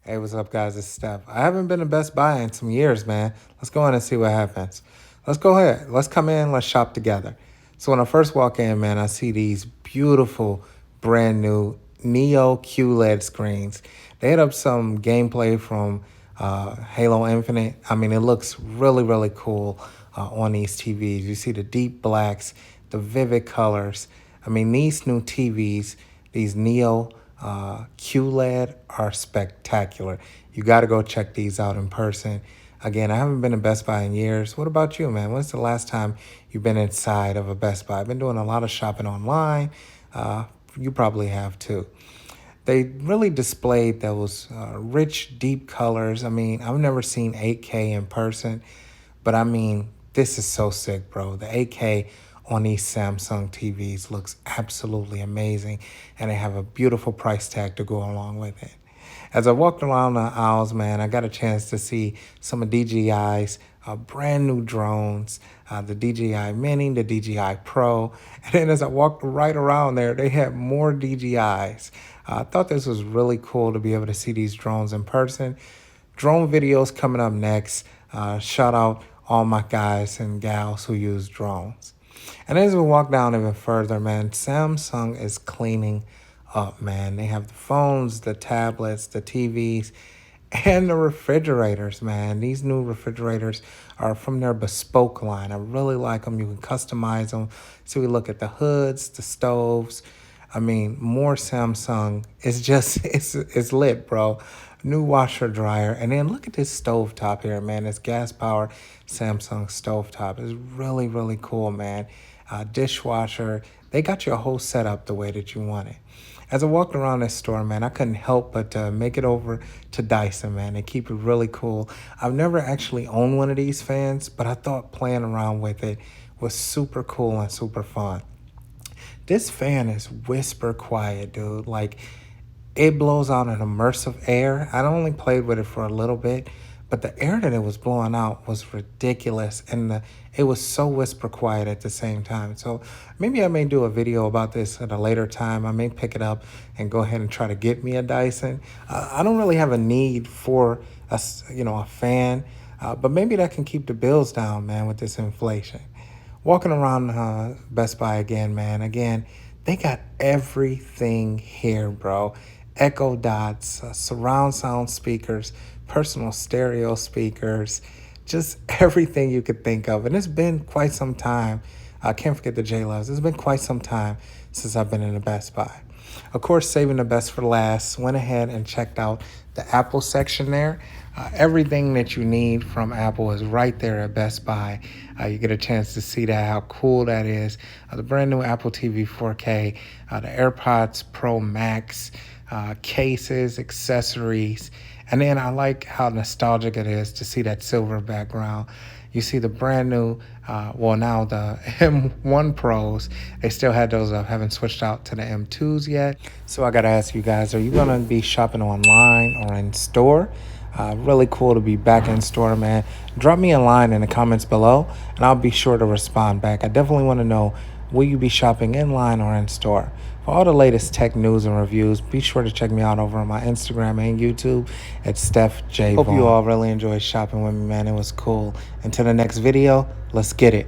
Hey, what's up, guys? It's Steph. I haven't been to Best Buy in some years, man. Let's go in and see what happens. Let's go ahead. Let's come in. Let's shop together. So when I first walk in, man, I see these beautiful, brand new Neo QLED screens. They had up some gameplay from Halo Infinite. I mean, it looks really, really cool on these TVs. You see the deep blacks, the vivid colors. I mean, these new TVs, these Neo QLED are spectacular. You got to go check these out in person. Again, I haven't been to Best Buy in years. What about you, man? When's the last time you've been inside of a Best Buy? I've been doing a lot of shopping online. You probably have too. They really displayed those rich, deep colors. I mean, I've never seen 8K in person, but I mean, this is so sick, bro. The 8K on these Samsung TVs looks absolutely amazing, and they have a beautiful price tag to go along with it. As I walked around the aisles, man, I got a chance to see some of DJI's brand new drones, the DJI Mini, the DJI Pro. And then as I walked right around there, they had more DJIs. I thought this was really cool to be able to see these drones in person. Drone videos coming up next. Shout out all my guys and gals who use drones. And as we walk down even further, man, Samsung is cleaning up, man. They have the phones, the tablets, the TVs, and the refrigerators, man. These new refrigerators are from their bespoke line. I really like them. You can customize them. So we look at the hoods, the stoves. I mean, more Samsung. It's just, it's lit, bro. New washer dryer. And then look at this stove top here, man. This gas powered Samsung stove top. It's really, really cool, man. Dishwasher. They got your whole setup the way that you want it. As I walked around this store, man, I couldn't help but make it over to Dyson, man. They keep it really cool. I've never actually owned one of these fans, but I thought playing around with it was super cool and super fun. This fan is whisper quiet, dude. Like, it blows out an immersive air. I only played with it for a little bit, but the air that it was blowing out was ridiculous, and it was so whisper quiet at the same time. So maybe I may do a video about this at a later time. I may pick it up and go ahead and try to get me a Dyson. I don't really have a need for a fan, but maybe that can keep the bills down, man, with this inflation. Walking around Best Buy again, man. Again, they got everything here, bro. Echo Dots, surround sound speakers, personal stereo speakers, just everything you could think of. And it's been quite some time. I can't forget the J-Loves. It's been quite some time since I've been in a Best Buy. Of course, saving the best for last, went ahead and checked out the Apple section there. Everything that you need from Apple is right there at Best Buy. You get a chance to see that, how cool that is. The brand new Apple TV 4K, the AirPods Pro Max, cases, accessories. And then I like how nostalgic it is to see that silver background. You see the brand new, now the M1 Pros, they still had those up, haven't switched out to the M2s yet. So I gotta ask you guys, are you gonna be shopping online or in store? Really cool to be back in store, man. Drop me a line in the comments below, and I'll be sure to respond back. I definitely want to know, will you be shopping in line or in store? For all the latest tech news and reviews, be sure to check me out over on my Instagram and YouTube at Steph J. Hope you all really enjoyed shopping with me, man. It was cool. Until the next video, let's get it.